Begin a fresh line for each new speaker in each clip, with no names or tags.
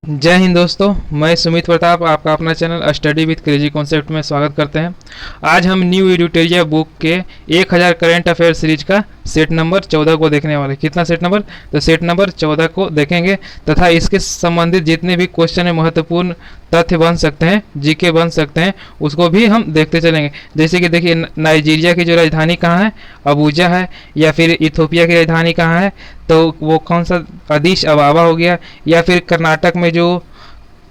जय हिंद दोस्तों, मैं सुमित प्रताप आपका अपना channel study with crazy concept में स्वागत करते हैं। आज हम न्यू एडिटोरिया बुक के 1000 करंट अफेयर सीरीज का सेट नंबर 14 को देखने वाले। कितना सेट नंबर? तो सेट नंबर 14 को देखेंगे तथा इसके संबंधित जितने भी क्वेश्चन है, महत्वपूर्ण तथ्य बन सकते हैं, जीके बन सकते हैं, उसको भी हम देखते चलेंगे। जैसे कि देखिए, नाइजीरिया की जो राजधानी कहाँ है? अबूजा है। या फिर इथोपिया की राजधानी कहाँ है? तो वो कौन सा? अदीस अबाबा हो गया। या फिर कर्नाटक में जो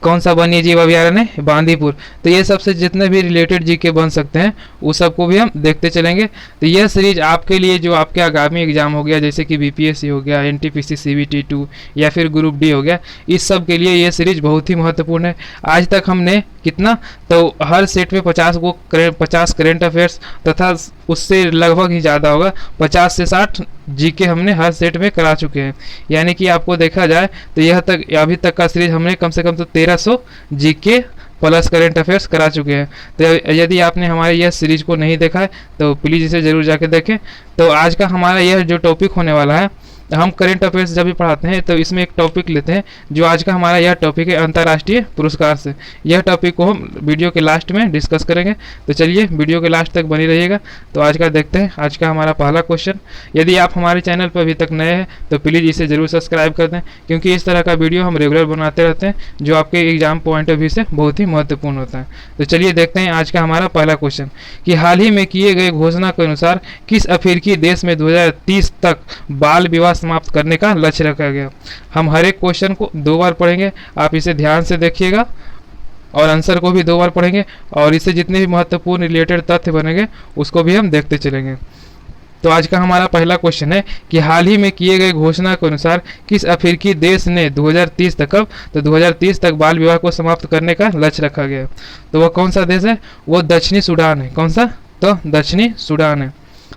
कौन सा वन्य जीव अभयारण्य है? बांदीपुर। तो ये सबसे जितने भी रिलेटेड जीके बन सकते हैं उस सबको भी हम देखते चलेंगे। तो यह सीरीज आपके लिए जो आपके आगामी एग्जाम हो गया, जैसे कि बीपीएससी हो गया, एनटीपीसी सीबीटी 2 या फिर ग्रुप डी हो गया, इस सब के लिए ये सीरीज बहुत ही महत्वपूर्ण है। आज तक हमने कितना, तो हर सेट में 50 करंट अफेयर्स तथा उससे लगभग ही ज़्यादा होगा, 50 से 60 जीके हमने हर सेट में करा चुके हैं। यानी कि आपको देखा जाए तो यह तक अभी तक का सीरीज हमने कम से कम तो 1300 जीके प्लस करंट अफेयर्स करा चुके हैं। तो यदि आपने हमारे यह सीरीज को नहीं देखा है तो प्लीज़ इसे ज़रूर जाके देखें। तो आज का हमारा यह जो टॉपिक होने वाला है, हम करंट अफेयर्स जब भी पढ़ाते हैं तो इसमें एक टॉपिक लेते हैं। जो आज का हमारा यह टॉपिक है, अंतर्राष्ट्रीय पुरस्कार से। यह टॉपिक को हम वीडियो के लास्ट में डिस्कस करेंगे। तो चलिए वीडियो के लास्ट तक बनी रहिएगा। तो आज का देखते हैं। आज का हमारा पहला क्वेश्चन, यदि आप हमारे चैनल पर अभी तक नए हैं तो प्लीज़ इसे ज़रूर सब्सक्राइब कर दें, क्योंकि इस तरह का वीडियो हम रेगुलर बनाते रहते हैं जो आपके एग्जाम पॉइंट ऑफ व्यू से बहुत ही महत्वपूर्ण होता है। तो चलिए देखते हैं आज का हमारा पहला क्वेश्चन कि हाल ही में किए गए घोषणा के अनुसार किस अफ्रीकी देश में 2030 तक बाल विवाह समाप्त करने का लक्ष्य रखा गया। हम हर एक क्वेश्चन को 2 बार पढ़ेंगे, आप इसे ध्यान से देखिएगा और आंसर को भी 2 बार पढ़ेंगे और इससे जितने भी महत्वपूर्ण रिलेटेड तथ्य बनेंगे उसको भी हम देखते चलेंगे। तो आज का हमारा पहला क्वेश्चन है कि हाल ही में किए गए घोषणा के अनुसार किस अफ्रीकी देश ने 2030 तक, कब? तो 2030 तक बाल विवाह को समाप्त करने का लक्ष्य रखा गया। तो वह कौन सा देश है? वो दक्षिणी सूडान है। कौन सा? तो दक्षिणी सूडान है।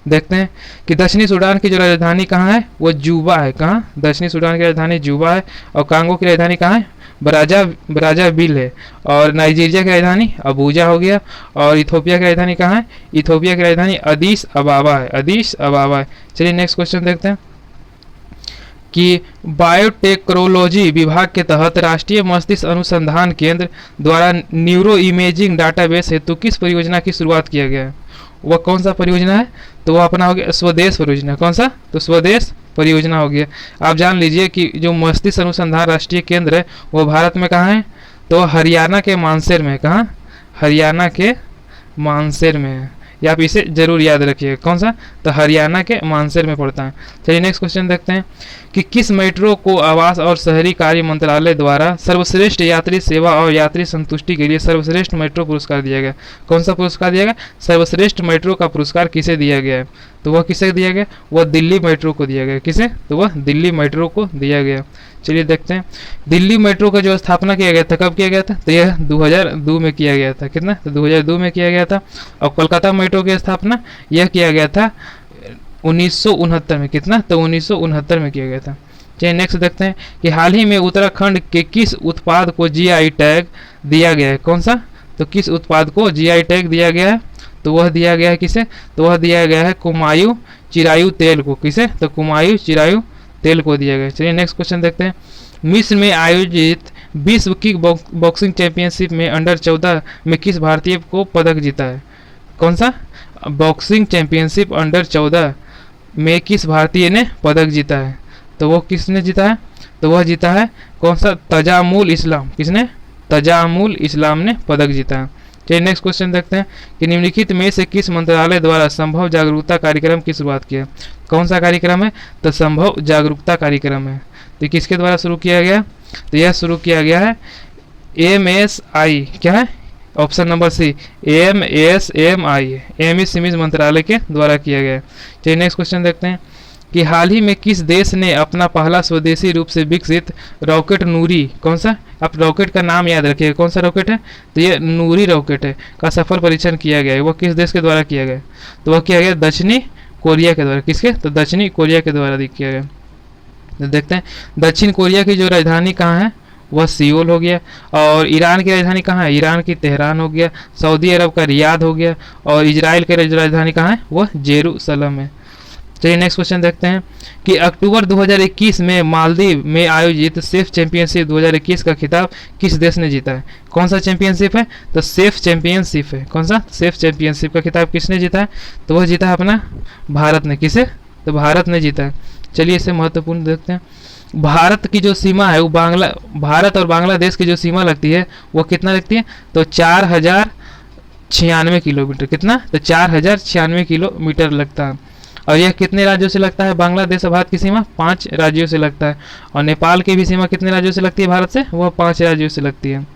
देखते हैं कि दक्षिणी सूडान की जो राजधानी कहाँ है? वो जूबा है। कहाँ? दक्षिणी सूडान की राजधानी जूबा है। और कांगो की राजधानी कहाँ है? ब्राज़ाविल है। और नाइजीरिया की राजधानी अबूजा हो गया। और इथोपिया की राजधानी कहाँ है? इथोपिया की राजधानी अदीस अबाबा है। अदीस अबाबा है। चलिए नेक्स्ट क्वेश्चन देखते हैं कि बायोटेक्नोलॉजी विभाग के तहत राष्ट्रीय मस्तिष्क अनुसंधान केंद्र द्वारा न्यूरो इमेजिंग डाटाबेस हेतु किस परियोजना की शुरुआत किया गया है? वह कौन सा परियोजना है? तो वह अपना हो गया स्वदेश परियोजना। कौन सा? तो स्वदेश परियोजना हो गया। आप जान लीजिए कि जो मस्तिष्क अनुसंधान राष्ट्रीय केंद्र है वो भारत में कहाँ है? तो हरियाणा के मानसेर में है। कहाँ? हरियाणा के मानसेर में है। या आप इसे जरूर याद रखिएगा। कौन सा? तो हरियाणा के मानसेर में पड़ता है। चलिए नेक्स्ट क्वेश्चन देखते हैं कि किस मेट्रो को आवास और शहरी कार्य मंत्रालय द्वारा सर्वश्रेष्ठ यात्री सेवा और यात्री संतुष्टि के लिए सर्वश्रेष्ठ मेट्रो पुरस्कार दिया गया? कौन सा पुरस्कार दिया गया? सर्वश्रेष्ठ मेट्रो का पुरस्कार किसे दिया गया है? तो वह किसे दिया गया? वह दिल्ली मेट्रो को दिया गया। किसे? तो वह दिल्ली मेट्रो को दिया गया। चलिए देखते हैं दिल्ली मेट्रो का जो स्थापना किया गया था, कब किया गया था? तो यह 2002 में किया गया था। कितना? तो 2002 में किया गया था। और कोलकाता मेट्रो की स्थापना यह किया गया था 1969 में। कितना? तो 1969 में किया गया था। चलिए नेक्स्ट देखते हैं कि हाल ही में उत्तराखंड के किस उत्पाद को जीआई टैग दिया गया है? कौन सा? तो किस उत्पाद को जीआई टैग दिया गया है? तो वह दिया गया है किसे? तो वह दिया गया है कुमायूं चिरायु तेल को। किसे? तो कुमायूं चिरायु तेल को दिया गया। चलिए नेक्स्ट क्वेश्चन देखते हैं मिस्र में आयोजित विश्व किक बॉक्सिंग चैंपियनशिप में अंडर 14 में किस भारतीय को पदक जीता है? कौन सा? बॉक्सिंग चैंपियनशिप अंडर 14 में किस भारतीय ने पदक जीता है? तो वो किसने जीता है? तो वह जीता है कौन सा? तजामुल इस्लाम। किसने? तजामुल इस्लाम ने पदक जीता है। चलिए नेक्स्ट क्वेश्चन देखते हैं कि निम्नलिखित में से किस मंत्रालय द्वारा संभव जागरूकता कार्यक्रम की शुरुआत किया? कौन सा कार्यक्रम है? तो संभव जागरूकता कार्यक्रम है। तो किसके द्वारा शुरू किया गया? तो यह शुरू किया गया है MSI। क्या है? ऑप्शन नंबर सी, MSMI, सिमिज मंत्रालय के द्वारा किया गया है। चलिए नेक्स्ट क्वेश्चन देखते हैं कि हाल ही में किस देश ने अपना पहला स्वदेशी रूप से विकसित रॉकेट नूरी, कौन सा? आप रॉकेट का नाम याद रखिएगा। कौन सा रॉकेट है? तो ये नूरी रॉकेट है, का सफल परीक्षण किया गया है। वह किस देश के द्वारा किया गया? तो वह किया गया दक्षिणी कोरिया के द्वारा। किसके? तो दक्षिणी कोरिया के द्वारा किया गया। तो देखते हैं दक्षिण कोरिया की जो राजधानी कहाँ है? वह सियोल हो गया। और ईरान की राजधानी कहाँ है? ईरान की तेहरान हो गया। सऊदी अरब का रियाद हो गया। और इजराइल की राजधानी कहाँ है? वह जेरूसलम है। चलिए नेक्स्ट क्वेश्चन देखते हैं कि अक्टूबर 2021 में मालदीव में आयोजित सेफ चैंपियनशिप 2021 का खिताब किस देश ने जीता है? कौन सा चैंपियनशिप है? तो सेफ चैंपियनशिप है। कौन सा? सेफ चैंपियनशिप का खिताब किसने जीता है? तो वह जीता है अपना भारत ने। किसे? तो भारत ने जीता है। चलिए इसे महत्वपूर्ण देखते हैं। भारत की जो सीमा है वो भारत और बांग्लादेश की जो सीमा लगती है वो कितना लगती है? तो 4096 किलोमीटर। कितना? तो 4096 किलोमीटर लगता है। और यह कितने राज्यों से लगता है? बांग्लादेश और भारत की सीमा 5 राज्यों से लगता है। और नेपाल की भी सीमा कितने राज्यों से लगती है भारत से? वह 5 राज्यों से लगती है।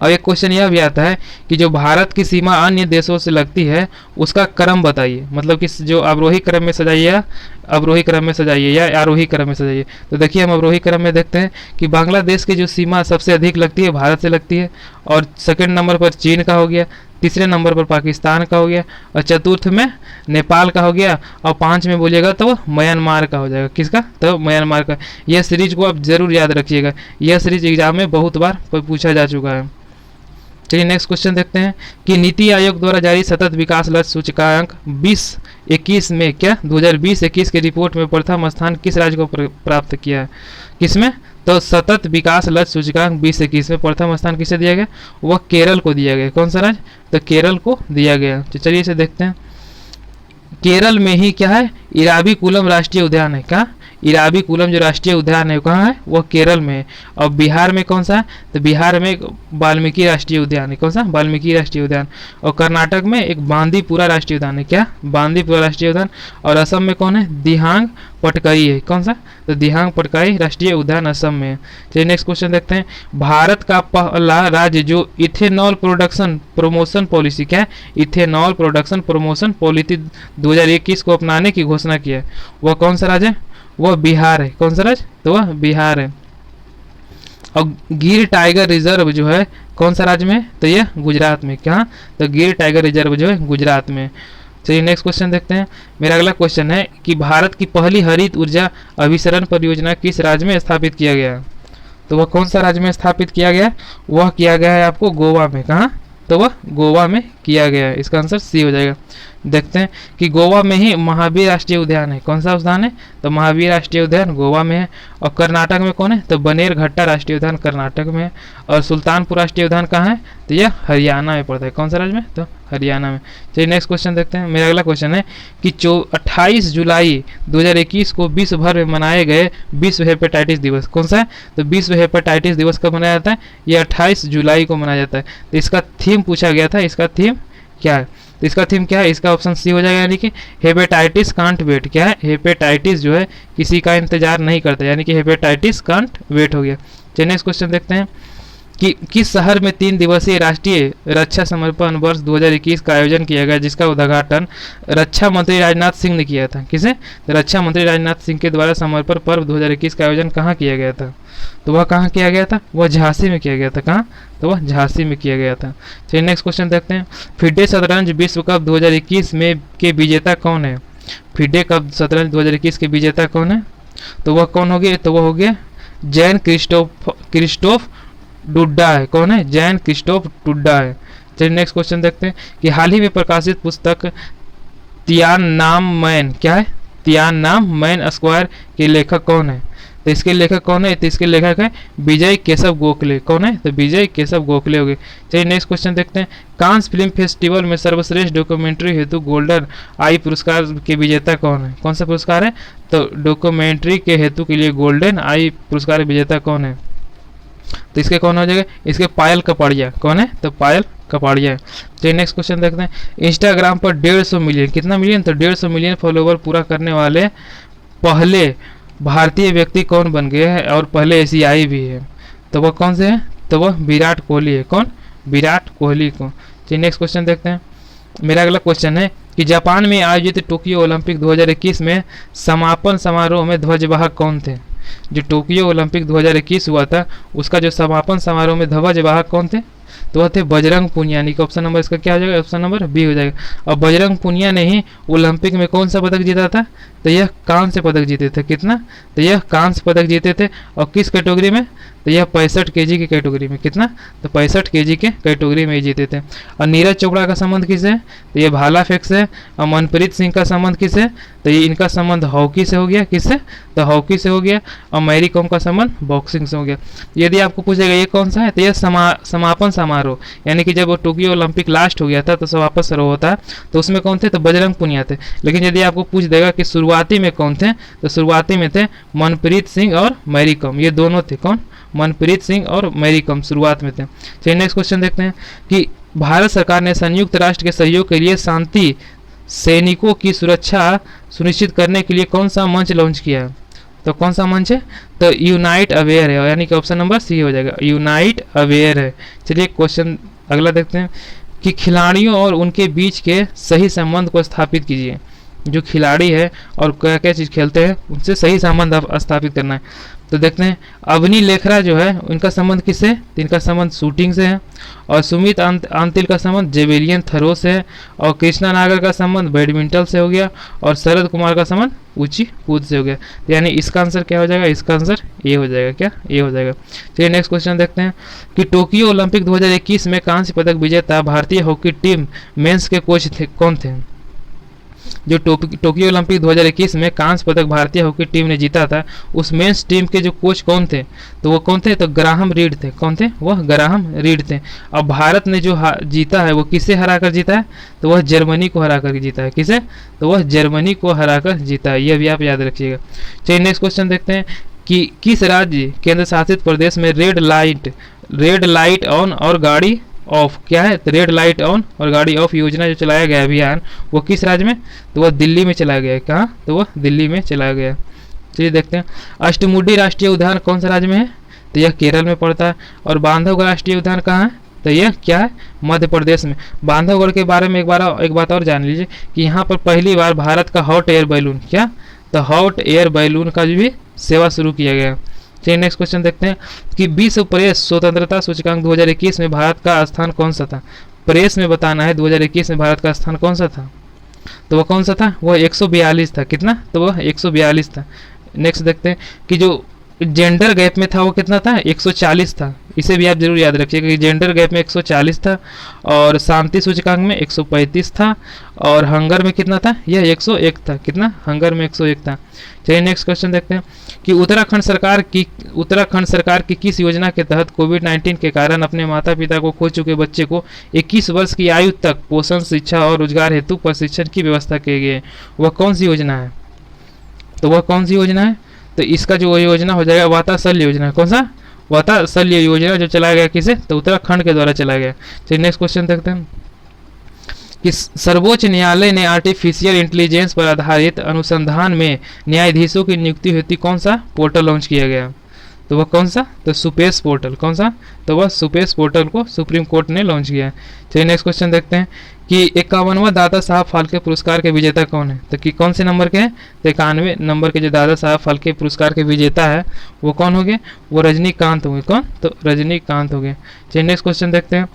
और एक क्वेश्चन यह भी आता है कि जो भारत की सीमा अन्य देशों से लगती है उसका क्रम बताइए, मतलब कि जो अवरोही क्रम में सजाइए या अवरोही क्रम में सजाइए या आरोही क्रम में सजाइए। तो देखिए हम अवरोही क्रम में देखते हैं कि बांग्लादेश की जो सीमा सबसे अधिक लगती है भारत से लगती है, और सेकंड नंबर पर चीन का हो गया, तीसरे नंबर पर पाकिस्तान का हो गया, और चतुर्थ में नेपाल का हो गया, और 5 में बोलिएगा तो म्यांमार का हो जाएगा। किसका? तो म्यांमार का। यह सीरीज को आप जरूर याद रखिएगा, यह सीरीज एग्जाम में बहुत बार पूछा जा चुका है। चलिए नेक्स्ट क्वेश्चन देखते हैं कि नीति आयोग द्वारा जारी सतत विकास लक्ष्य सूचकांक 2021 में क्या 2020-21 की रिपोर्ट में प्रथम स्थान किस राज्य को प्राप्त किया है? किसमें? तो सतत विकास लक्ष्य सूचकांक 2021 में प्रथम स्थान किसे दिया गया? वह केरल को दिया गया। कौन सा राज्य? तो केरल को दिया गया। तो चलिए इसे देखते हैं। केरल में ही क्या है? इराविकुलम राष्ट्रीय उद्यान है। क्या? इराविकुलम जो राष्ट्रीय उद्यान है कहाँ है? वह केरल में है। और बिहार में कौन सा है? तो बिहार में वाल्मीकि राष्ट्रीय उद्यान है। कौन सा? वाल्मीकि राष्ट्रीय उद्यान। और कर्नाटक में एक बांदीपुरा राष्ट्रीय उद्यान है। क्या? बांदीपुरा राष्ट्रीय उद्यान। और असम में कौन है? दिहांग पटकाई है। कौन सा? तो दिहांग पटकाई राष्ट्रीय उद्यान असम में है। चलिए नेक्स्ट क्वेश्चन देखते हैं। भारत का पहला राज्य जो इथेनॉल प्रोडक्शन प्रमोशन पॉलिसी, क्या है? इथेनॉल प्रोडक्शन प्रमोशन पॉलिसी 2021 को अपनाने की घोषणा किया है, वह कौन सा राज्य है? वह बिहार है। कौन सा राज्य? तो वह बिहार है। और गिर टाइगर रिजर्व जो है कौन सा राज्य में? तो यह गुजरात में। क्या? तो गिर टाइगर रिजर्व जो है गुजरात में। चलिए नेक्स्ट क्वेश्चन देखते हैं। मेरा अगला क्वेश्चन है कि भारत की पहली हरित ऊर्जा अभिसरण परियोजना किस राज्य में स्थापित किया गया है? तो वह कौन सा राज्य में स्थापित किया गया? वह किया गया है आपको गोवा में। कहाँ? तो वह गोवा में किया गया है। इसका आंसर सी हो जाएगा। देखते हैं कि गोवा में ही महावीर राष्ट्रीय उद्यान है। कौन सा उद्यान है? तो महावीर राष्ट्रीय उद्यान गोवा में है। और कर्नाटक में कौन है? तो बनेरघट्टा राष्ट्रीय उद्यान कर्नाटक में है। और सुल्तानपुर राष्ट्रीय उद्यान कहाँ है? तो यह हरियाणा में पड़ता है। कौन सा राज्य में? तो हरियाणा में। चलिए नेक्स्ट क्वेश्चन देखते हैं। मेरा अगला क्वेश्चन है कि 28 जुलाई 2021 को विश्व भर में मनाए गए विश्व हेपेटाइटिस दिवस कौन सा है? तो विश्व हेपेटाइटिस दिवस कब मनाया जाता है? यह 28 जुलाई को मनाया जाता है। तो इसका थीम पूछा गया था, इसका थीम क्या है? तो इसका थीम क्या है? इसका ऑप्शन सी हो जाएगा, यानी कि हेपेटाइटिस कांट वेट। क्या है? हेपेटाइटिस जो है किसी का इंतजार नहीं करता, यानी कि हेपेटाइटिस कांट वेट हो गया। चलिए नेक्स्ट क्वेश्चन देखते हैं कि किस शहर में 3 दिवसीय राष्ट्रीय रक्षा समर्पण वर्ष 2021 का आयोजन किया गया, जिसका उद्घाटन रक्षा मंत्री राजनाथ सिंह ने किया था? किसे? तो रक्षा मंत्री राजनाथ सिंह के द्वारा समर्पण पर्व 2021 का आयोजन कहाँ किया गया था? तो वह कहाँ किया गया था? वह झांसी में किया गया था। कहाँ? तो वह झांसी में किया गया था। चलिए नेक्स्ट क्वेश्चन देखते हैं। फिडे शतरंज विश्व कप 2021 में के विजेता कौन है? फिडे कप शतरंज 2021 के विजेता कौन है? तो वह कौन हो गया? तो वह हो गया जैन क्रिस्टोफ डुड्डा है। कौन है? जैन क्रिस्टोफ डुड्डा है। चलिए नेक्स्ट क्वेश्चन देखते हैं कि हाल ही में प्रकाशित पुस्तक तियाननामैन, क्या है? तियाननामैन स्क्वायर के लेखक कौन है? तो इसके लेखक कौन है? तो इसके लेखक है विजय केशव गोखले। कौन है? तो विजय केशव गोखले हो गए। चलिए नेक्स्ट क्वेश्चन देखते हैं। कांस फिल्म फेस्टिवल में सर्वश्रेष्ठ डॉक्यूमेंट्री हेतु गोल्डन आई पुरस्कार के विजेता कौन है? कौन सा पुरस्कार है? तो डॉक्यूमेंट्री के हेतु के लिए गोल्डन आई पुरस्कार विजेता कौन है? तो इसके कौन हो जाएगा? इसके पायल कपाड़िया। कौन है? तो पायल कपाड़िया है। चलिए नेक्स्ट क्वेश्चन देखते हैं। इंस्टाग्राम पर 150 मिलियन, कितना मिलियन? तो 150 मिलियन फॉलोवर पूरा करने वाले पहले भारतीय व्यक्ति कौन बन गए हैं और पहले एशियाई भी है? तो वह कौन से है? तो वह विराट कोहली है। कौन? विराट कोहली को। चलिए नेक्स्ट क्वेश्चन देखते हैं। मेरा अगला क्वेश्चन है कि जापान में आयोजित टोक्यो ओलंपिक 2021 में समापन समारोह में ध्वजवाहक कौन थे? जो टोक्यो ओलंपिक 2021 हुआ था उसका जो समापन समारोह में ध्वजवाहक कौन थे? तो वह थे बजरंग पुनिया, यानी कि ऑप्शन नंबर इसका क्या हो जाएगा, ऑप्शन नंबर बी हो जाएगा। और बजरंग पुनिया ने ही ओलंपिक में कौन सा पदक जीता था, तो यह कांस्य पदक जीते थे। कितना, तो यह कांस्य पदक जीते थे। और किस कैटेगरी में, तो यह 65 kg की कैटेगरी में। कितना, तो 65 kg के कैटेगरी में ही जीते थे। और नीरज चोपड़ा का संबंध किससे है, तो ये भाला फेंक से है। और मनप्रीत सिंह का संबंध किससे है, तो ये इनका संबंध हॉकी से हो गया। किससे, तो हॉकी से हो गया। और मैरी कॉम का संबंध बॉक्सिंग से हो गया। यदि आपको पूछेगा ये कौन सा है, तो यह समापन समारोह, यानी कि जब टोक्यो ओलंपिक लास्ट हो गया था तो समापन समारोह होता है, तो उसमें कौन थे, तो बजरंग पुनिया थे। लेकिन यदि आपको पूछ देगा कि शुरुआती में कौन थे, तो शुरुआती में थे मनप्रीत सिंह और मैरी कॉम, ये दोनों थे। कौन, मनप्रीत सिंह और मैरी कॉम शुरुआत में थे। चलिए नेक्स्ट क्वेश्चन देखते हैं कि भारत सरकार ने संयुक्त राष्ट्र के सहयोग के लिए शांति सैनिकों की सुरक्षा सुनिश्चित करने के लिए कौन सा मंच लॉन्च किया है, तो कौन सा मंच है, तो यूनाइट अवेयर है, यानी कि ऑप्शन नंबर सी हो जाएगा, यूनाइट अवेयर है। चलिए क्वेश्चन अगला देखते हैं कि खिलाड़ियों और उनके बीच के सही संबंध को स्थापित कीजिए। जो खिलाड़ी है और क्या क्या चीज़ खेलते हैं उनसे सही संबंध स्थापित करना है। तो देखते हैं अवनी लेखरा जो है उनका संबंध किससे है, तो इनका संबंध शूटिंग से है। और सुमित अंतिल का संबंध जेवेलियन थ्रो से है। और कृष्णा नागर का संबंध बैडमिंटन से हो गया। और शरद कुमार का संबंध ऊंची कूद से हो गया। तो यानी इसका आंसर क्या हो जाएगा, इसका आंसर ए हो जाएगा। क्या, ए हो जाएगा। चलिए नेक्स्ट क्वेश्चन देखते हैं कि टोक्यो ओलंपिक 2021 में कांस्य पदक विजेता भारतीय हॉकी टीम मेंस के कोच थे, कौन थे। जो टोक्यो ओलंपिक 2021 में कांस्य पदक भारतीय हॉकी टीम ने जीता था, उस मेंस टीम के जो कोच कौन थे, तो वो कौन थे, तो ग्राहम रीड थे। कौन थे, वह ग्राहम रीड थे। अब भारत ने जो जीता है वो किसे हराकर जीता है, तो वह जर्मनी को हराकर जीता है। किसे, तो वह जर्मनी को हराकर जीता है। यह भी आप याद रखिएगा। चलिए नेक्स्ट क्वेश्चन देखते हैं कि किस राज्य केंद्र शासित प्रदेश में रेड लाइट ऑन और गाड़ी ऑफ, क्या है, तो रेड लाइट ऑन और गाड़ी ऑफ योजना जो चलाया गया अभियान, वो किस राज्य में, तो वह दिल्ली में चलाया गया है। कहाँ, तो वह दिल्ली में चलाया गया। चलिए देखते हैं अष्टमुडी राष्ट्रीय उद्यान कौन सा राज्य में है, तो यह केरल में पड़ता है। और बांधवगढ़ राष्ट्रीय उद्यान कहाँ है, तो यह क्या है, मध्य प्रदेश में। बांधवगढ़ के बारे में एक बात और जान लीजिए कि यहाँ पर पहली बार भारत का हॉट एयर बैलून, क्या, तो हॉट एयर बैलून का भी सेवा शुरू किया गया। चलिए नेक्स्ट क्वेश्चन देखते हैं कि विश्व प्रेस स्वतंत्रता सूचकांक 2021 में भारत का स्थान कौन सा था। प्रेस में बताना है 2021 में भारत का स्थान कौन सा था, तो वह कौन सा था, वह 142 था। कितना, तो वह 142 था। नेक्स्ट देखते हैं कि जो जेंडर गैप में था वो कितना था, 140 था। इसे भी आप जरूर याद रखिएगा कि जेंडर गैप में 140 था। और शांति सूचकांक में 135 था। और हंगर में कितना था, यह 101 था। कितना, हंगर में 101 था। चलिए नेक्स्ट क्वेश्चन देखते हैं कि उत्तराखंड सरकार की किस योजना के तहत कोविड-19 के कारण अपने माता पिता को खो चुके बच्चे को 21 वर्ष की आयु तक पोषण, शिक्षा और रोजगार हेतु प्रशिक्षण की व्यवस्था की गई है। वह कौन सी योजना है, तो वह कौन सी योजना है, तो इसका जो योजना हो जाएगा वाताशल्य योजना। कौन सा, वाताशल्य योजना, जो चलाया गया किसे, तो उत्तराखंड के द्वारा चलाया गया। चलिए नेक्स्ट क्वेश्चन देखते हैं कि सर्वोच्च न्यायालय ने आर्टिफिशियल इंटेलिजेंस पर आधारित अनुसंधान में न्यायाधीशों की नियुक्ति हेतु कौन सा पोर्टल लॉन्च किया गया, तो वह कौन सा, तो सुपेश पोर्टल। कौन सा, तो वह सुपेश पोर्टल को सुप्रीम कोर्ट ने लॉन्च किया है। चलिए नेक्स्ट क्वेश्चन देखते हैं कि 51वां दादा साहब फाल्के पुरस्कार के विजेता कौन है, तो कि कौन से नंबर के हैं, तो 91 नंबर के जो दादा साहब फाल्के पुरस्कार के विजेता है वो कौन हो गए, वो रजनीकांत हो गए। कौन, तो रजनीकांत हो गए। चलिए नेक्स्ट क्वेश्चन देखते हैं।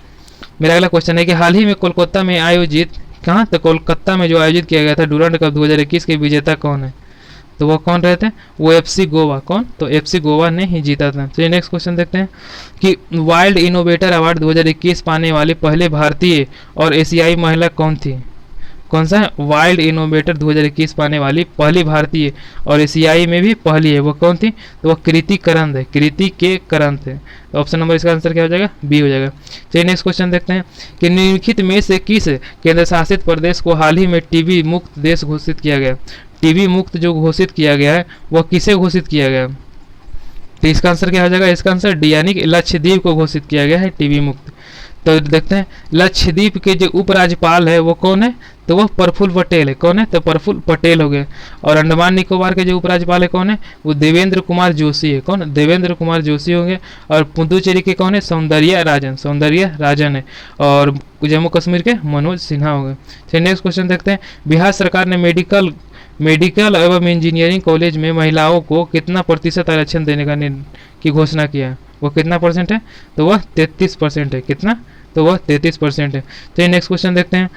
मेरा अगला क्वेश्चन है कि हाल ही में कोलकाता में आयोजित, कहाँ, तो कोलकाता में जो आयोजित किया गया था डूरंड कप 2021 के विजेता कौन है, तो वो कौन रहते हैं, वो एफसी गोवा। कौन, तो एफसी गोवा ने ही जीता था। चलिए नेक्स्ट क्वेश्चन देखते हैं कि वाइल्ड इनोवेटर अवार्ड 2021 पाने वाली पहले भारतीय और एशियाई महिला कौन थी। कौन सा, वाइल्ड इनोवेटर 2021 पाने वाली पहली भारतीय और एशियाई में भी पहली है, वो कौन थी, तो वह कृति करंद है। कृति के करंद थे। तो ऑप्शन नंबर इसका आंसर क्या हो जाएगा, बी हो जाएगा। चलिए नेक्स्ट क्वेश्चन देखते हैं कि निम्नलिखित में से किस केंद्र शासित प्रदेश को हाल ही में टीबी मुक्त देश घोषित किया गया। टीबी मुक्त जो घोषित किया गया है वह किसे घोषित किया गया, तो इसका आंसर क्या हो जाएगा, इसका आंसर डी, यानी कि लक्षद्वीप को घोषित किया गया है टीबी मुक्त। तो देखते हैं लक्षद्वीप के जो उपराज्यपाल है वो कौन है, तो वह प्रफुल्ल पटेल है। कौन है, तो प्रफुल्ल पटेल हो गए। और अंडमान निकोबार के जो उपराज्यपाल है कौन है, वो देवेंद्र कुमार जोशी है। कौन, देवेंद्र कुमार जोशी होंगे। और पुदुचेरी के कौन है, सौंदर्य राजन है। और जम्मू कश्मीर के मनोज सिन्हा हो गए। चलिए नेक्स्ट क्वेश्चन देखते हैं। बिहार सरकार ने मेडिकल एवं इंजीनियरिंग कॉलेज में महिलाओं को कितना प्रतिशत आरक्षण देने की घोषणा किया है, वो कितना परसेंट है? तो वह 33% है। कितना? तो वह 33% है। चलिए नेक्स्ट क्वेश्चन देखते हैं।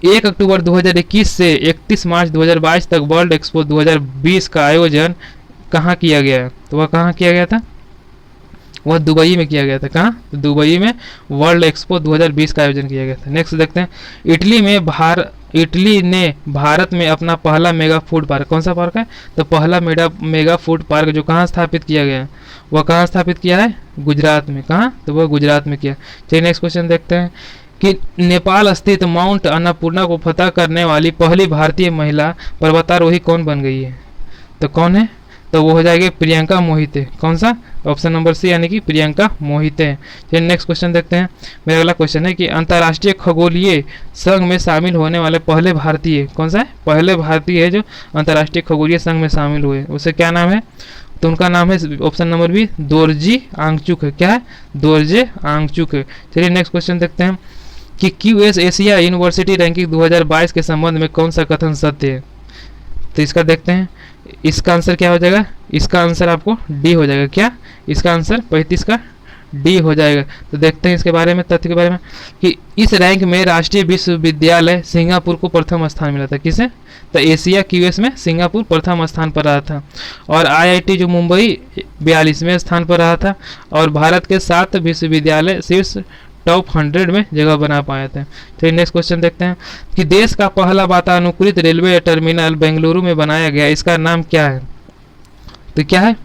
1 अक्टूबर 2021 से 31 मार्च 2022 तक वर्ल्ड एक्सपो 2020 का आयोजन कहाँ किया गया? तो वह कहाँ किया गया था? वह दुबई में किया गया था। कहाँ? तो दुबई में वर्ल्ड एक्सपो 2020 का आयोजन किया गया था। नेक्स्ट देखते हैं। इटली ने भारत में अपना पहला मेगा फूड पार्क, कौन सा पार्क है? तो पहला मेगा फूड पार्क जो कहाँ स्थापित किया गया है? वह कहाँ स्थापित किया है? गुजरात में। कहाँ? तो वह गुजरात में किया। चलिए नेक्स्ट क्वेश्चन देखते हैं कि नेपाल स्थित माउंट अन्नपूर्णा को फतह करने वाली पहली भारतीय महिला पर्वतारोही कौन बन गई है? तो कौन है? तो वो हो जाएगी प्रियंका मोहिते। कौन सा? ऑप्शन नंबर सी, यानी कि प्रियंका मोहिते। चलिए नेक्स्ट क्वेश्चन देखते हैं। मेरा अगला क्वेश्चन है कि अंतर्राष्ट्रीय खगोलीय संघ में शामिल होने वाले पहले भारतीय, कौन सा है? पहले भारतीय है जो अंतर्राष्ट्रीय खगोलीय संघ में शामिल हुए, उसे क्या नाम है? तो उनका नाम है ऑप्शन नंबर बी, दोरजी आंगचुक है। क्या है? दोरजे आंगचुक है। चलिए नेक्स्ट क्वेश्चन देखते हैं कि क्यूएस एशिया यूनिवर्सिटी रैंकिंग 2022 के संबंध में कौन सा कथन सत्य है? तो इसका देखते हैं। इसका आंसर क्या हो जाएगा? इसका आंसर आपको डी हो जाएगा। क्या? इसका आंसर 35 का डी हो जाएगा। तो देखते हैं इसके बारे में, तथ्य के बारे में कि इस रैंक में राष्ट्रीय विश्वविद्यालय सिंगापुर को प्रथम स्थान मिला था। किसे? तो एशिया क्यूएस में सिंगापुर प्रथम स्थान पर रहा था और आईआईटी जो मुंबई 42वें स्थान पर रहा था और भारत के 7 विश्वविद्यालय शीर्ष टॉप 100 में जगह बना पाए थे। चलिए नेक्स्ट क्वेश्चन देखते हैं कि देश का पहला वातानुकूलित रेलवे टर्मिनल बेंगलुरु में बनाया गया, इसका नाम क्या है? तो क्या है?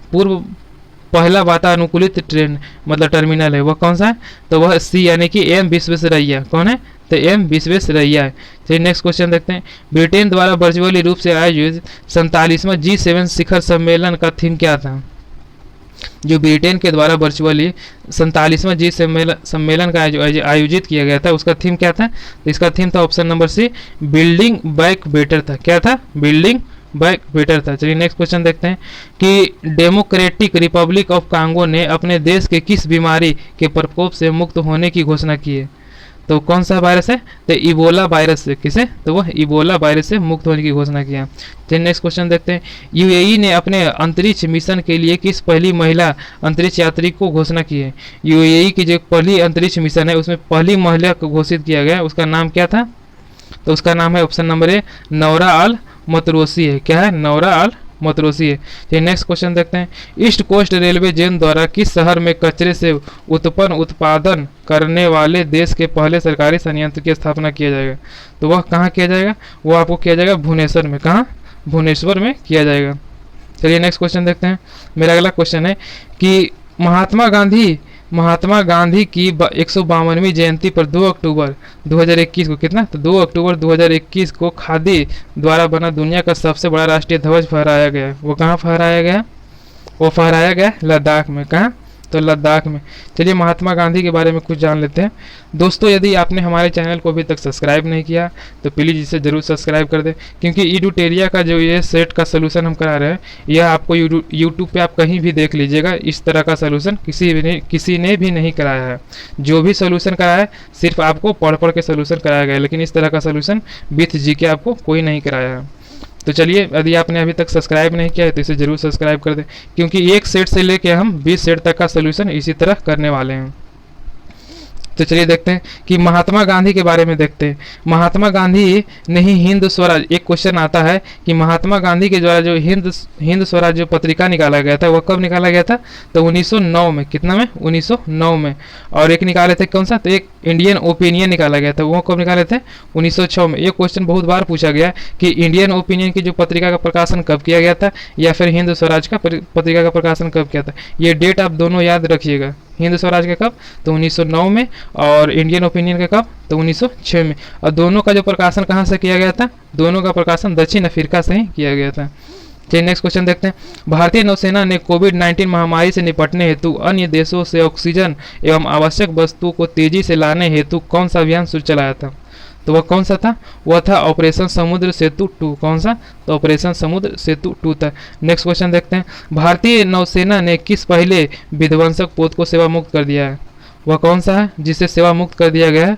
पहला वातानुकूलित ट्रेन मतलब टर्मिनल है, वह कौन सा है? तो वह सी, यानी कि एम विश्वेश्वरैया। कौन है? तो एम विश्वेश्वरैया है। चलिए नेक्स्ट क्वेश्चन देखते हैं। ब्रिटेन द्वारा वर्चुअली रूप से आयोजित 47वां G7 शिखर सम्मेलन का थीम क्या था? जो ब्रिटेन के द्वारा वर्चुअली 47वां जी सम्मेलन का आयोजित किया गया था, उसका थीम क्या था? तो इसका थीम था option number C, building back better था। क्या था? बिल्डिंग बैक बेटर था। चलिए नेक्स्ट क्वेश्चन देखते हैं कि डेमोक्रेटिक रिपब्लिक ऑफ कांगो ने अपने देश के किस बीमारी के प्रकोप से मुक्त होने की घोषणा की है? तो कौन सा वायरस है? तो इबोला वायरस से। किसे? तो वह इबोला वायरस से मुक्त होने की घोषणा किया। चलिए नेक्स्ट क्वेश्चन देखते हैं। यूएई ने अपने अंतरिक्ष मिशन के लिए किस पहली महिला अंतरिक्ष यात्री को घोषणा की है? यूएई की जो पहली अंतरिक्ष मिशन है उसमें पहली महिला को घोषित किया गया, उसका नाम क्या था? तो उसका नाम है ऑप्शन नंबर ए, नौरा अल मतरोसी है। क्या है? नौरा अल मतरोसी है। चलिए नेक्स्ट क्वेश्चन देखते हैं। ईस्ट कोस्ट रेलवे जोन द्वारा किस शहर में कचरे से उत्पन्न उत्पादन करने वाले देश के पहले सरकारी संयंत्र की स्थापना किया जाएगा? तो वह कहाँ किया जाएगा? वो आपको किया जाएगा भुवनेश्वर में। कहाँ? भुवनेश्वर में किया जाएगा। चलिए नेक्स्ट क्वेश्चन देखते हैं। मेरा अगला क्वेश्चन है कि महात्मा गांधी की 152वीं जयंती पर 2 अक्टूबर 2021 को कितना? तो 2 अक्टूबर 2021 को खादी द्वारा बना दुनिया का सबसे बड़ा राष्ट्रीय ध्वज फहराया गया। वो कहाँ फहराया गया? वो फहराया गया लद्दाख में। कहाँ? तो लद्दाख में। चलिए महात्मा गांधी के बारे में कुछ जान लेते हैं। दोस्तों, यदि आपने हमारे चैनल को अभी तक सब्सक्राइब नहीं किया तो प्लीज़ इसे ज़रूर सब्सक्राइब कर दें, क्योंकि ईडूटेरिया का जो ये सेट का सोल्यूशन हम करा रहे हैं यह आपको यूट्यूब पे आप कहीं भी देख लीजिएगा, इस तरह का सोल्यूशन किसी ने भी नहीं कराया है। जो भी सोल्यूशन कराया है सिर्फ आपको पढ़ के सोल्यूशन कराया गया है, लेकिन इस तरह का सोल्यूशन विथ जीके आपको कोई नहीं कराया है। तो चलिए, यदि आपने अभी तक सब्सक्राइब नहीं किया है तो इसे जरूर सब्सक्राइब कर दें, क्योंकि एक सेट से लेके हम 20 सेट तक का सोल्यूशन इसी तरह करने वाले हैं। तो चलिए देखते हैं कि महात्मा गांधी के बारे में देखते हैं। महात्मा गांधी ने ही हिंद स्वराज, एक क्वेश्चन आता है कि महात्मा गांधी के द्वारा जो हिंद स्वराज जो पत्रिका निकाला गया था वह कब निकाला गया था? तो 1909 में। कितना में? 1909 में। और एक निकाले थे कौन सा? तो एक इंडियन ओपिनियन निकाला गया था, वो कब निकाले थे? 1906 में। ये क्वेश्चन बहुत बार पूछा गया कि इंडियन ओपिनियन की जो पत्रिका का प्रकाशन कब किया गया था या फिर हिंद स्वराज का पत्रिका का प्रकाशन कब किया था। ये डेट आप दोनों याद रखिएगा। हिंद स्वराज का कब? तो 1909 में, और इंडियन ओपिनियन का कब? तो 1906 में। और दोनों का जो प्रकाशन कहाँ से किया गया था? दोनों का प्रकाशन दक्षिण अफ्रीका से ही किया गया था। चलिए नेक्स्ट क्वेश्चन देखते हैं। भारतीय नौसेना ने कोविड-19 महामारी से निपटने हेतु अन्य देशों से ऑक्सीजन एवं आवश्यक वस्तुओं को तेजी से लाने हेतु कौन सा अभियान शुरू चलाया था? तो वह कौन सा था? वह था ऑपरेशन समुद्र सेतु 2। कौन सा? तो ऑपरेशन समुद्र सेतु 2 था। नेक्स्ट क्वेश्चन देखते हैं। भारतीय नौसेना ने किस पहले विध्वंसक पोत को सेवा मुक्त कर दिया है? वह कौन सा है जिसे सेवा मुक्त कर दिया गया है?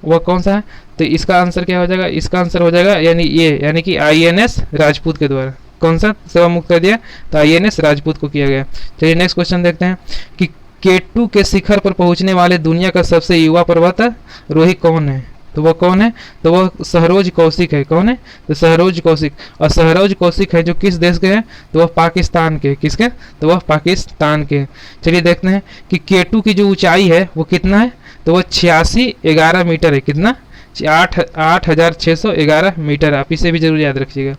वह कौन सा है? तो इसका आंसर क्या हो जाएगा? इसका आंसर हो जाएगा यानी कि INS राजपूत के द्वारा। कौन सा सेवा मुक्त कर दिया? तो INS राजपूत को किया गया। चलिए नेक्स्ट क्वेश्चन देखते हैं कि K2 के शिखर पर पहुंचने वाले दुनिया का सबसे युवा पर्वतारोही कौन है? तो वह कौन है? तो वह सहरोज कौशिक है। कौन है? तो सहरोज कौशिक। और सहरोज कौशिक है जो किस देश के हैं? तो वह पाकिस्तान के। किसके? तो वह पाकिस्तान के। चलिए देखते हैं कि K2 की जो ऊंचाई है वो कितना है? तो वह 8611 मीटर है। कितना? 8611 मीटर। आप इसे भी जरूर याद रखिएगा।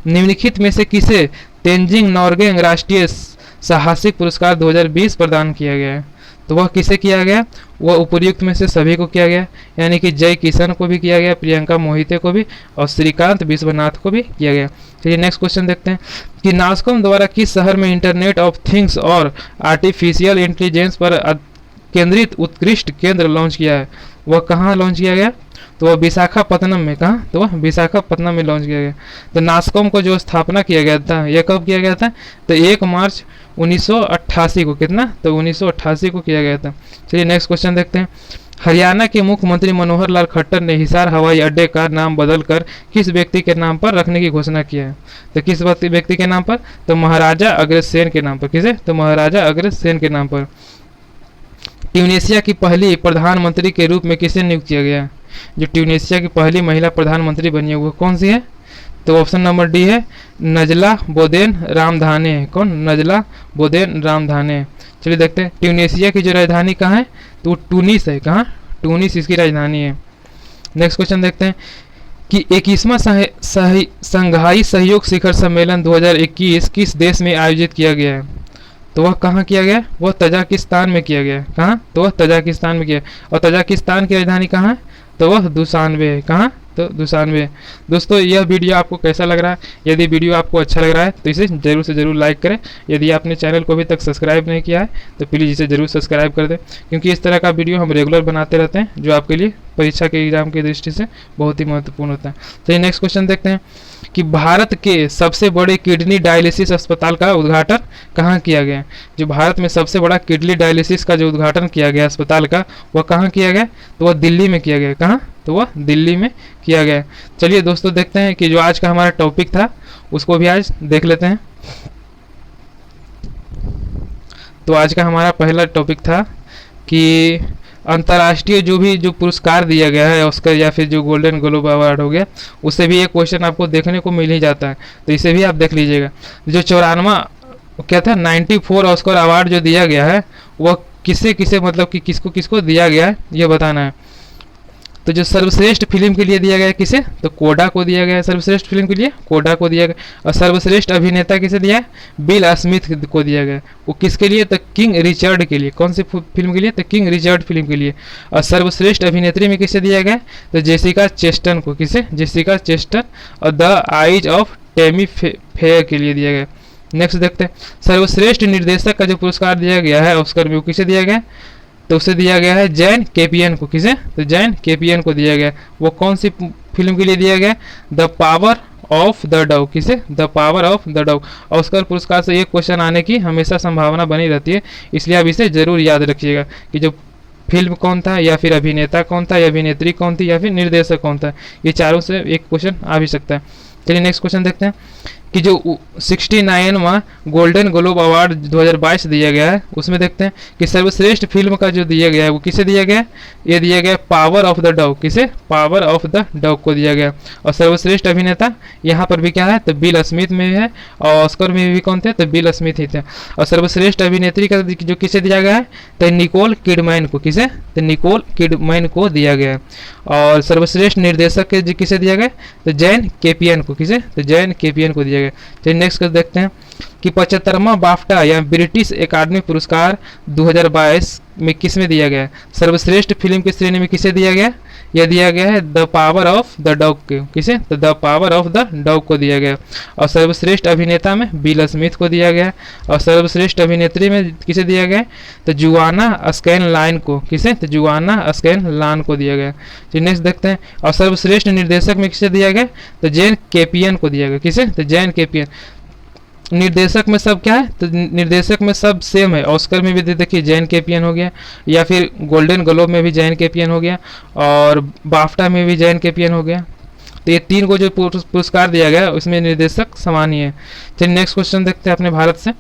निम्नलिखित में से किसे तेंजिंग नोर्गे राष्ट्रीय साहसिक पुरस्कार 2020 प्रदान किया गया है? तो वह किसे किया गया? वह उपर्युक्त में से सभी को किया गया, यानी कि जय किशन को भी किया गया, प्रियंका मोहिते को भी, और श्रीकांत विश्वनाथ को भी किया गया। चलिए नेक्स्ट क्वेश्चन देखते हैं कि नास्कॉम द्वारा किस शहर में इंटरनेट ऑफ थिंग्स और आर्टिफिशियल इंटेलिजेंस पर केंद्रित उत्कृष्ट केंद्र लॉन्च किया है? वह कहाँ लॉन्च किया गया? तो वह विशाखापत्तनम में। कहाँ? तो वह विशाखापत्तनम में लॉन्च किया गया। तो नास्कॉम को जो स्थापना किया गया था, यह कब किया गया था? तो 1 मार्च 1988 को। कितना? तो 1988 को किया गया था। चलिए नेक्स्ट क्वेश्चन देखते हैं। हरियाणा के मुख्यमंत्री मनोहर लाल खट्टर ने हिसार हवाई अड्डे का नाम बदलकर किस व्यक्ति के नाम पर रखने की घोषणा किया है? तो किस व्यक्ति के नाम पर? तो महाराजा अग्रसेन के नाम पर। किसे? तो महाराजा अग्रसेन के नाम पर। ट्यूनीशिया की पहली प्रधानमंत्री के रूप में किसे नियुक्त किया गया? जो ट्यूनीशिया की पहली महिला प्रधानमंत्री बनी है वो कौन सी है? तो ऑप्शन नंबर डी है नजला बोदेन रामधाने। कौन? नजला बोदेन रामधाने। चलिए देखते हैं ट्यूनीशिया की जो राजधानी कहाँ है? तो टूनिस है। कहाँ? टूनिस इसकी राजधानी है। नेक्स्ट क्वेश्चन देखते हैं कि 21वां संघाई सहयोग शिखर सम्मेलन 2021 किस देश में आयोजित किया गया है? तो वह कहाँ किया गया? वह तजाकिस्तान में किया गया। कहाँ? तो वह तजाकिस्तान में किया। और तजाकिस्तान की राजधानी कहाँ है? तो वह दुशानबे है। कहाँ? तो दुशानबे। दोस्तों यह वीडियो आपको कैसा लग रहा है? यदि वीडियो आपको अच्छा लग रहा है तो इसे जरूर से जरूर लाइक करें। यदि आपने चैनल को अभी तक सब्सक्राइब नहीं किया है तो प्लीज़ इसे जरूर सब्सक्राइब कर दें, क्योंकि इस तरह का वीडियो हम रेगुलर बनाते रहते हैं जो आपके लिए परीक्षा के एग्जाम की दृष्टि से बहुत ही महत्वपूर्ण होता है। चलिए नेक्स्ट क्वेश्चन देखते हैं कि भारत के सबसे बड़े किडनी डायलिसिस अस्पताल का उद्घाटन कहाँ किया गया? जो भारत में सबसे बड़ा किडनी डायलिसिस का जो उद्घाटन किया गया अस्पताल का, वह कहाँ किया गया? तो वह दिल्ली में किया गया। कहाँ? तो वह दिल्ली में किया गया। चलिए दोस्तों देखते हैं कि जो आज का हमारा टॉपिक था उसको भी आज देख लेते हैं। तो आज का हमारा पहला टॉपिक था कि अंतर्राष्ट्रीय जो पुरस्कार दिया गया है ऑस्कर या फिर जो गोल्डन ग्लोब अवार्ड हो गया, उससे भी एक क्वेश्चन आपको देखने को मिल ही जाता है, तो इसे भी आप देख लीजिएगा। जो 94वां क्या था 94 ऑस्कर अवार्ड जो दिया गया है वह किसे किसे मतलब कि किसको किसको दिया गया है ये बताना है। तो जो सर्वश्रेष्ठ फिल्म के लिए दिया गया है किसे? तो कोडा को दिया गया है। सर्वश्रेष्ठ फिल्म के लिए कोडा को दिया गया। और सर्वश्रेष्ठ अभिनेता किसे दिया है? बिल स्मिथ को दिया गया। वो किसके लिए? तो किंग रिचर्ड के लिए। कौन सी फिल्म के लिए? तो किंग रिचर्ड फिल्म के लिए। और सर्वश्रेष्ठ अभिनेत्री में किसे दिया गया? तो जेसिका चेस्टन को। किसे? जेसिका चेस्टन। और the eyes of Temi fair के लिए दिया गया। नेक्स्ट देखते हैं सर्वश्रेष्ठ निर्देशक का जो पुरस्कार दिया गया है ऑस्कर में वो किसे दिया गया? तो उसे दिया गया है जैन केपियन को। किसे? तो जैन केपियन को दिया गया। वो कौन सी फिल्म के लिए दिया गया? The power of the dog. किसे? The power of the dog. Oscar पुरस्कार से एक क्वेश्चन आने की हमेशा संभावना बनी रहती है, इसलिए आप इसे जरूर याद रखिएगा कि जो फिल्म कौन था या फिर अभिनेता कौन था या अभिनेत्री कौन थी या फिर निर्देशक कौन था, ये चारों से एक क्वेश्चन आ भी सकता है। चलिए नेक्स्ट क्वेश्चन देखते हैं कि जो 69वां गोल्डन ग्लोब अवार्ड 2022 दिया गया है उसमें देखते हैं कि सर्वश्रेष्ठ फिल्म का जो दिया गया है वो किसे दिया गया? ये दिया गया पावर ऑफ द डॉग। किसे? पावर ऑफ द डॉग को दिया गया। और सर्वश्रेष्ठ अभिनेता यहाँ पर भी क्या है? तो बिल स्मिथ में है। और ऑस्कर में भी कौन थे? तो बिल स्मिथ ही थे। और सर्वश्रेष्ठ अभिनेत्री का जो किसे दिया गया है? तो निकोल किडमैन को। किसे? तो निकोल किडमैन को दिया गया। और सर्वश्रेष्ठ निर्देशक के किसे दिया गया? तो जैन केपियन को। किसे? तो जैन केपियन को दिया गया। चलिए नेक्स्ट देखते हैं कि 75वां बाफ्टा या ब्रिटिश एकेडमी पुरस्कार 2022 में किस में दिया गया है? सर्वश्रेष्ठ फिल्म की श्रेणी में किसे दिया गया? यह दिया गया है the power of the dog को। किसे? तो the power of the dog को दिया गया। और सर्वश्रेष्ठ अभिनेता में बिल स्मिथ को दिया गया। और सर्वश्रेष्ठ अभिनेत्री में किसे दिया गया? तो जुआना स्कैनलाइन को। किसे? तो जुआना स्कैनलाइन को दिया गया। चलिए नेक्स्ट देखते हैं और सर्वश्रेष्ठ निर्देशक में किसे दिया गया? तो जैन केपियन को दिया गया। किसे? तो जैन केपियन। निर्देशक में सब क्या है? तो निर्देशक में सब सेम है। ऑस्कर में भी देखिए जैन केपियन हो गया, या फिर गोल्डन ग्लोब में भी जैन केपियन हो गया, और बाफ्टा में भी जैन केपियन हो गया। तो ये तीन को जो पुरस्कार दिया गया उसमें निर्देशक समान ही है। चलिए नेक्स्ट क्वेश्चन देखते हैं अपने भारत से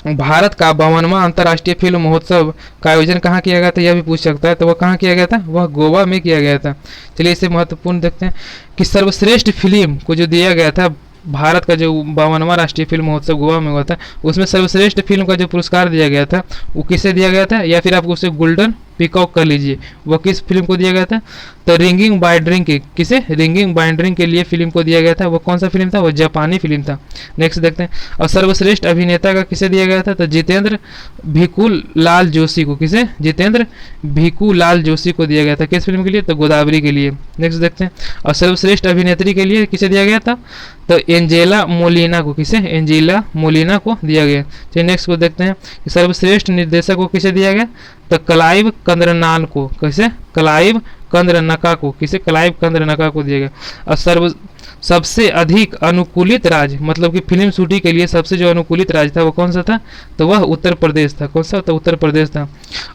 भारत का 52वां अंतर्राष्ट्रीय फिल्म महोत्सव का आयोजन कहाँ किया गया था, यह भी पूछ सकता है। तो वह कहाँ किया गया था, वह गोवा में किया गया था। चलिए इसे महत्वपूर्ण देखते हैं कि सर्वश्रेष्ठ फिल्म को जो दिया गया था, भारत का जो 52वां राष्ट्रीय फिल्म महोत्सव गोवा में हुआ था, उसमें सर्वश्रेष्ठ फिल्म का जो पुरस्कार दिया गया था वो किसे दिया गया था, या फिर आप उसे गोल्डन पीकॉक कर लीजिए, वो किस फिल्म को दिया गया था, तो रिंगिंग बाइंडरिंग के, किसे, रिंगिंग बाइंडरिंग के लिए फिल्म को दिया गया था। वो कौन सा फिल्म था, वो जापानी फिल्म था। नेक्स्ट देखते हैं। और सर्वश्रेष्ठ अभिनेता का किसे दिया गया था, तो जितेंद्र भिकुलाल जोशी को, किसे, जितेंद्र भिकुलाल जोशी को दिया गया था। किस फिल्म के लिए, तो गोदावरी के लिए। नेक्स्ट देखते हैं। और सर्वश्रेष्ठ अभिनेत्री के लिए किसे दिया गया था, तो एंजेला मोलिना को, किसे, एंजेला मोलिना को दिया गया। चलिए नेक्स्ट को देखते हैं कि सर्वश्रेष्ठ निर्देशक को किसे दिया गया, तो क्लाइव कंद्रनाल को, किसे, क्लाइव कंद्रनका को, किसे, क्लाइव कंद्रनका को दिया गया। और सबसे अधिक अनुकूलित राज्य, मतलब कि फिल्म शूटिंग के लिए सबसे जो अनुकूलित राज्य था वो कौन सा था, तो वह उत्तर प्रदेश था। कौन सा, तो उत्तर प्रदेश था।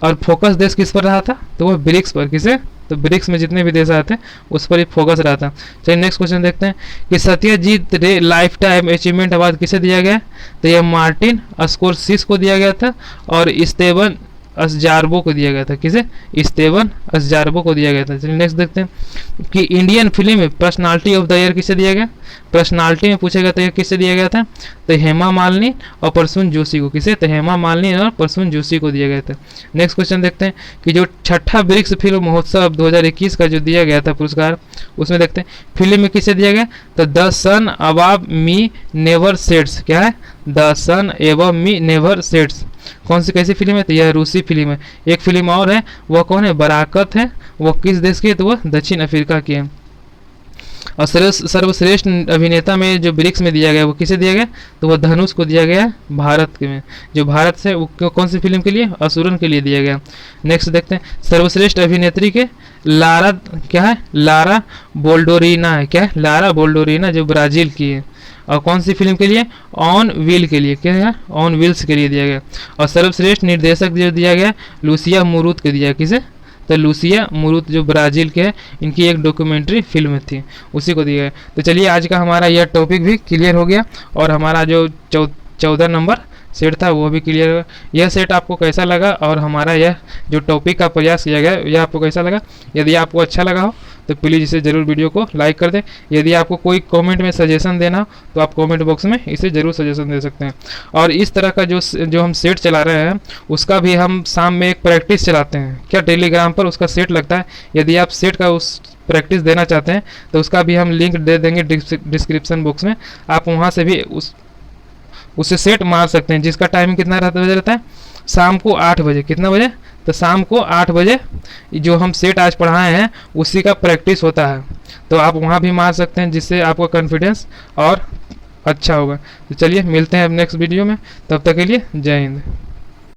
और फोकस देश किस पर रहा था, तो वह ब्रिक्स पर, किसे, तो ब्रिक्स में जितने भी देश आते हैं उस पर ही फोकस रहा था। चलिए नेक्स्ट क्वेश्चन देखते हैं कि सत्यजीत रे लाइफ टाइम अचीवमेंट अवार्ड किसे दिया गया, तो यह मार्टिन स्कोर्सेसे को दिया गया था और स्टेवन असजार्बो को दिया गया था। किसे, स्टेवन असजार्बो को दिया गया था। चलिए नेक्स्ट देखते हैं कि इंडियन फिल्म में पर्सनालिटी ऑफ द ईयर किसे दिया गया, पर्सनालिटी में पूछेगा तो यह किसे दिया गया था, तो हेमा मालिनी और प्रसून जोशी को, किसे, तो हेमा मालिनी और प्रसून जोशी को दिया गया था। नेक्स्ट क्वेश्चन देखते हैं कि जो छठा ब्रिक्स फिल्म महोत्सव 2021 का जो दिया गया था पुरस्कार, उसमें देखते हैं फिल्म में किसे दिया गया, तो the sun above me never sets, क्या है, the sun above me never sets. कौन सी, कैसी फिल्म है, तो यह रूसी फिल्म है। एक फिल्म और है, वह कौन है, बराकत है, वो किस देश की है, तो वह दक्षिण अफ्रीका की है। और सर्वश्रेष्ठ अभिनेता में जो ब्रिक्स में दिया गया वो किसे दिया गया, तो वह धनुष को दिया गया भारत के में, जो भारत से वो कौन सी फिल्म के लिए, असुरन के लिए दिया गया। नेक्स्ट देखते हैं सर्वश्रेष्ठ अभिनेत्री के लारा, क्या है, लारा बोल्डोरिना है, क्या है, लारा बोल्डोरिना, जो ब्राजील की है। और कौन सी फिल्म के लिए, ऑन व्हील के लिए, क्या है, ऑन व्हील्स के लिए दिया गया। और सर्वश्रेष्ठ निर्देशक जो दिया गया लूसिया मुरुत के दिया, किसे, तो लूसिया मुरुत जो ब्राज़ील के हैं, इनकी एक डॉक्यूमेंट्री फिल्म थी, उसी को दिया गया। तो चलिए आज का हमारा यह टॉपिक भी क्लियर हो गया और हमारा जो 14 नंबर सेट था वो भी क्लियर हुआ। यह सेट आपको कैसा लगा और हमारा यह जो टॉपिक का प्रयास किया गया यह आपको कैसा लगा। यदि आपको अच्छा लगा हो तो प्लीज़ इसे ज़रूर वीडियो को लाइक कर दें। यदि आपको कोई कमेंट में सजेशन देना हो तो आप कमेंट बॉक्स में इसे ज़रूर सजेशन दे सकते हैं। और इस तरह का जो हम सेट चला रहे हैं उसका भी हम शाम में एक प्रैक्टिस चलाते हैं, क्या टेलीग्राम पर उसका सेट लगता है। यदि आप सेट का उस प्रैक्टिस देना चाहते हैं तो उसका भी हम लिंक दे देंगे डिस्क्रिप्शन बॉक्स में, आप वहाँ से भी उससे सेट मार सकते हैं। जिसका टाइमिंग कितना बजे रहता है, शाम को 8 बजे। कितना बजे, तो शाम को 8 बजे जो हम सेट आज पढ़ाए हैं उसी का प्रैक्टिस होता है, तो आप वहाँ भी मार सकते हैं, जिससे आपका कॉन्फिडेंस और अच्छा होगा। तो चलिए मिलते हैं अब नेक्स्ट वीडियो में, तब तक के लिए जय हिंद।